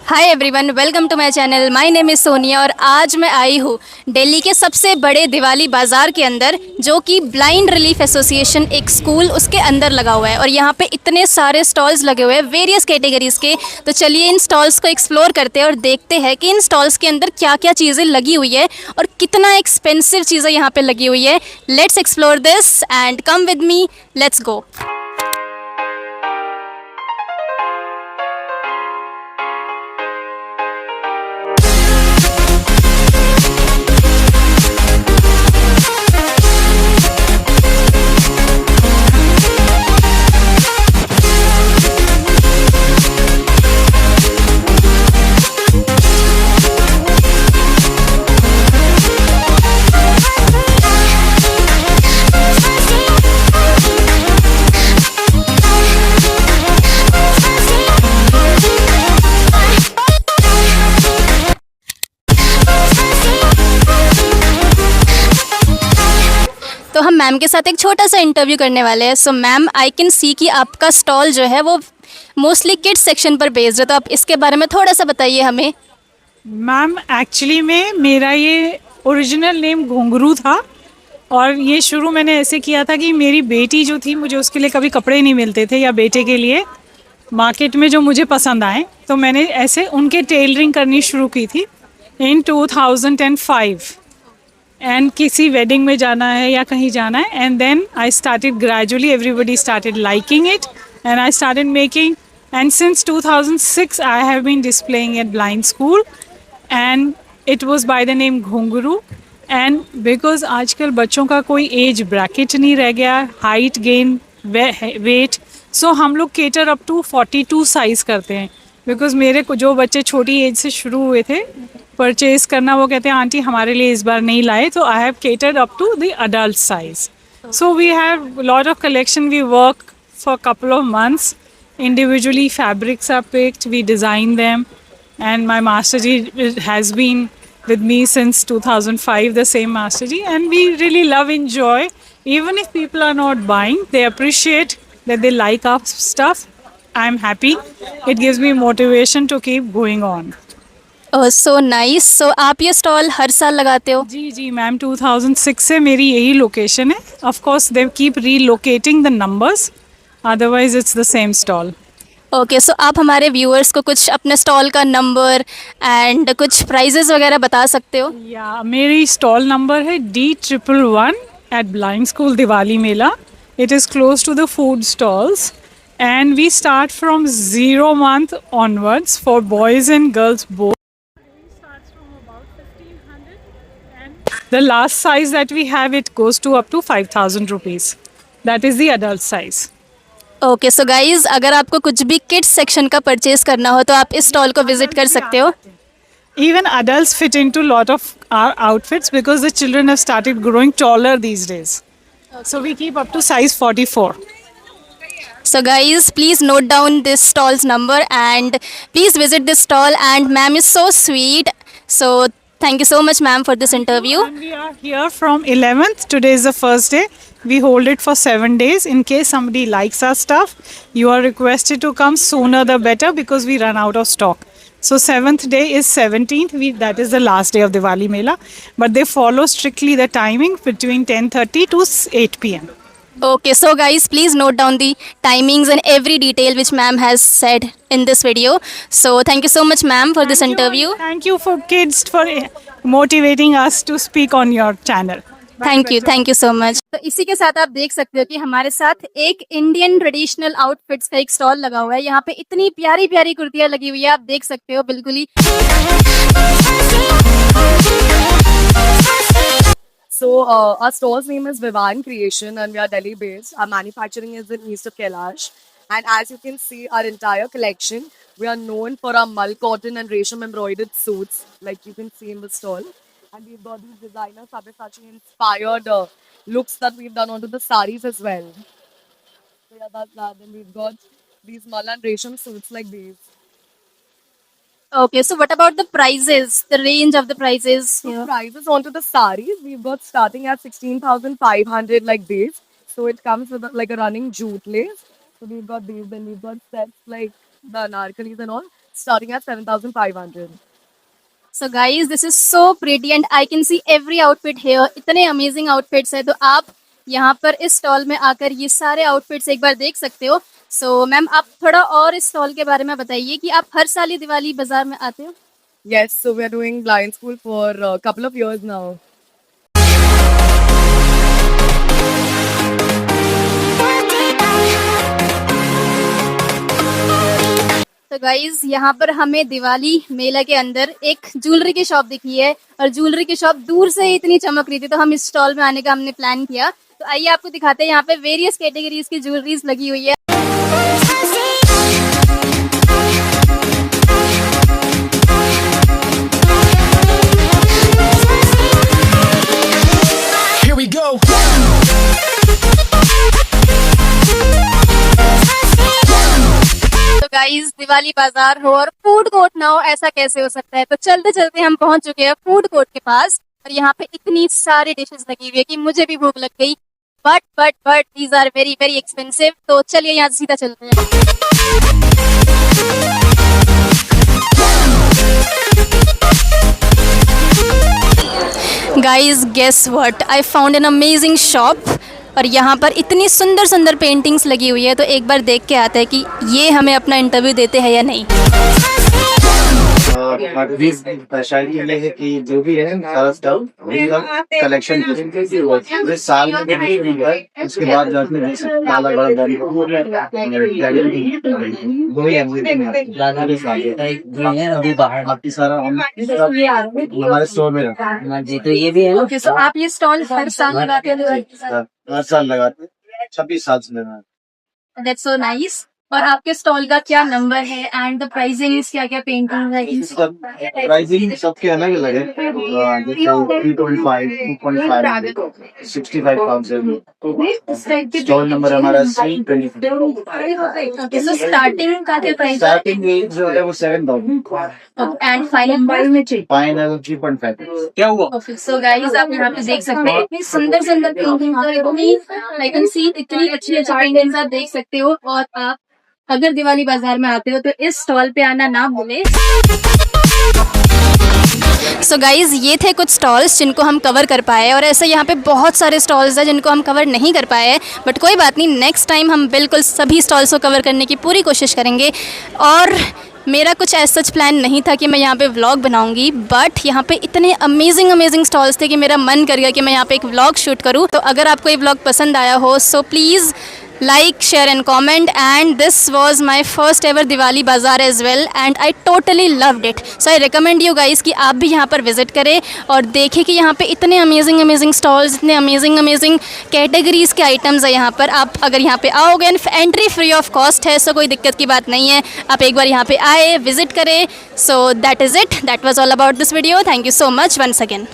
Hi everyone, welcome to my channel. My name is Sonia और आज मैं आई हूँ दिल्ली के सबसे बड़े दिवाली बाज़ार के अंदर, जो कि ब्लाइंड रिलीफ एसोसिएशन एक स्कूल उसके अंदर लगा हुआ है। और यहाँ पे इतने सारे स्टॉल्स लगे हुए हैं वेरियस कैटेगरीज़ के। तो चलिए इन स्टॉल्स को एक्सप्लोर करते हैं और देखते हैं कि इन स्टॉल्स के अंदर क्या क्या चीज़ें लगी हुई है और कितना एक्सपेंसिव चीज़ें यहाँ पे लगी हुई है। Let's explore this and come with me, let's go. तो हम मैम के साथ एक छोटा सा इंटरव्यू करने वाले हैं। सो मैम, आई कैन सी कि आपका स्टॉल जो है वो मोस्टली किड्स सेक्शन पर बेस्ड है, तो आप इसके बारे में थोड़ा सा बताइए हमें। मैम एक्चुअली में मेरा ये ओरिजिनल नेम घुंघरू था। और ये शुरू मैंने ऐसे किया था कि मेरी बेटी जो थी, मुझे उसके लिए कभी कपड़े नहीं मिलते थे, या बेटे के लिए मार्केट में जो मुझे पसंद आए, तो मैंने ऐसे उनके टेलरिंग करनी शुरू की थी इन 2005। एंड किसी वेडिंग में जाना है या कहीं जाना है, and then I started gradually, everybody started liking it and I started making. And since 2006 I have been displaying at blind school and it was by the name Ghungroo. And because आजकल बच्चों का कोई एज ब्रैकेट नहीं रह गया, height gain, wait, सो हम लोग cater up to 42 size करते हैं। बिकॉज मेरे को जो बच्चे छोटी एज से शुरू हुए थे परचेज करना, वो कहते हैं आंटी हमारे लिए इस बार नहीं लाए, तो I have catered up to the adult size. So we have lot of collection, we work for a couple of months. Individually, fabrics are picked, we design them, and my Master Ji has been with me since 2005, the same Master Ji, and we really love, enjoy. Even if people are not buying, they appreciate that they like our stuff. I'm happy. It gives me motivation to keep going on. So nice. So आप ये stall हर साल लगाते हो? जी जी ma'am, 2006 से मेरी यही location है। Of course they keep relocating the numbers, otherwise it's the same stall. Okay, so आप हमारे व्यूअर्स को कुछ अपने स्टॉल का नंबर एंड कुछ प्राइजेस वगैरह बता सकते हो? या मेरी स्टॉल नंबर है D111 at blind school Diwali मेला। It is close to the food stalls and we start from 0 month onwards for boys and girls both. The last size that we have, it goes to up to 5,000 rupees. That is the adult size. Okay, so guys, अगर आपको कुछ भी kids section का purchase करना हो तो आप इस स्टॉल को विजिट कर सकते हो। Even adults fit into lot of our outfits because the children have started growing taller these days. So we keep up to size 44. So guys, please note down this stall's number and please visit this stall. And ma'am is so sweet. So thank you so much, ma'am, for this interview. And we are here from 11th. Today is the first day. We hold it for 7 days. In case somebody likes our stuff, you are requested to come sooner the better because we run out of stock. So 7th day is 17th. That is the last day of Diwali Mela. But they follow strictly the timing between 10:30 to 8 p.m. Okay, so guys, please note down the timings and every detail which ma'am has said in this video. So thank you so much, ma'am, for this interview. Thank you for kids for motivating us to speak on your channel. Thank you so much. तो इसी के साथ आप देख सकते हो कि हमारे साथ एक इंडियन ट्रेडिशनल आउटफिट्स का एक स्टॉल लगा हुआ है। यहाँ पे इतनी प्यारी प्यारी कुर्तियाँ लगी हुई है, आप देख सकते हो बिल्कुल ही। So our store's name is Vivan Creation and we are Delhi based. Our manufacturing is in east of Kailash. And as you can see, our entire collection, we are known for our mull cotton and resham embroidered suits, like you can see in the stall. And we've got these designer Sabyasachi inspired looks that we've done onto the saris as well. So yeah, that's that. And we've got these mull and resham suits like these. Okay, so what about the prices, the range of the prices? So prices onto the saris, we've got starting at 16,500 like these. So it comes with like a running jute lace. So we've got these, then we've got sets like the anarkalis and all. starting at 7,500. So guys this is so pretty and I can see every outfit here. इतने amazing outfits है, तो आप यहाँ पर इस stall में आकर ये सारे आउटफिट्स एक बार देख सकते हो. सो मैम आप थोड़ा और इस स्टॉल के बारे में बताइए कि आप हर साल ही दिवाली बाजार में आते हो. Yes, so we are doing blind school for a couple of years now. तो गाइज यहाँ पर हमें दिवाली मेला के अंदर एक ज्वेलरी की शॉप दिखी है और ज्वेलरी की शॉप दूर से ही इतनी चमक रही थी, तो हम इस स्टॉल में आने का हमने प्लान किया. तो आइए आपको दिखाते हैं, यहाँ पे वेरियस कैटेगरीज की ज्वेलरीज लगी हुई है. Here we go. तो गाइज दिवाली बाजार हो और फूड कोर्ट ना हो, ऐसा कैसे हो सकता है. तो चलते चलते हम पहुंच चुके हैं फूड कोर्ट के पास और यहाँ पे इतनी सारी डिशेस लगी हुई है कि मुझे भी भूख लग गई. But these are very very expensive. तो चलिए यहाँ से सीधा चलते हैं. Guys guess what, I found an amazing shop और यहाँ पर इतनी सुंदर सुंदर पेंटिंग्स लगी हुई है. तो एक बार देख के आते हैं कि ये हमें अपना इंटरव्यू देते हैं या नहीं. हमारी स्पेशलिटी ये है कि जो भी है सारा स्टफ कलेक्शन पूरे साल में उसके बाद जाके काला बड़ा अभी बाहर बाकी सारा हमारे स्टोर में जी तो ये भी है. ओके, सो आप ये स्टॉल हर साल लगाते हैं? हर साल लगाते हैं, 26 साल से लगा. That's so nice. और आपके स्टॉल का क्या नंबर है एंड द प्राइसिंग क्या क्या पेंटिंग है? सब प्राइसिंग सबके अलग अलग है. जैसे 325, 2.5, 65,000. स्टॉल नंबर हमारा 325. ओके, सो स्टार्टिंग का क्या प्राइस है स्टार्टिंग जो है वो 7,000 एंड फाइनल फाइनल 3.5. क्या हुआ? ओके. सो गाइस आप यहाँ पे देख सकते हैं इतनी सुंदर सुंदर पेंटिंग और इतनी आई कैन सी इतनी अच्छी अच्छी पेंटिंग्स आप देख सकते हो. और आप अगर दिवाली बाजार में आते हो तो इस स्टॉल पे आना ना भूले. सो गाइज ये थे कुछ स्टॉल्स जिनको हम कवर कर पाए और ऐसे यहाँ पे बहुत सारे स्टॉल्स हैं जिनको हम कवर नहीं कर पाए हैं. बट कोई बात नहीं, नेक्स्ट टाइम हम बिल्कुल सभी स्टॉल्स को कवर करने की पूरी कोशिश करेंगे. और मेरा कुछ ऐसा सच प्लान नहीं था कि मैं यहाँ पे व्लॉग बनाऊंगी, बट यहाँ पे इतने अमेजिंग स्टॉल्स थे कि मेरा मन कर गया कि मैं यहाँ पे एक व्लॉग शूट करूँ. तो अगर आपको ये व्लॉग पसंद आया हो so please like, share and comment. And this was my first ever Diwali bazaar as well and I totally loved it. So I recommend you guys कि आप भी यहाँ पर विजिट करें और देखें कि यहाँ पे इतने अमेजिंग स्टॉल्स, इतने अमेजिंग कैटेगरीज के आइटम्स है यहाँ पर. आप अगर यहाँ पे आओगे एंट्री फ्री ऑफ कॉस्ट है, सो कोई दिक्कत की बात नहीं है. आप एक बार यहाँ पे आए, विजिट करें. So that is it. That was all about this video. Thank you so much once again.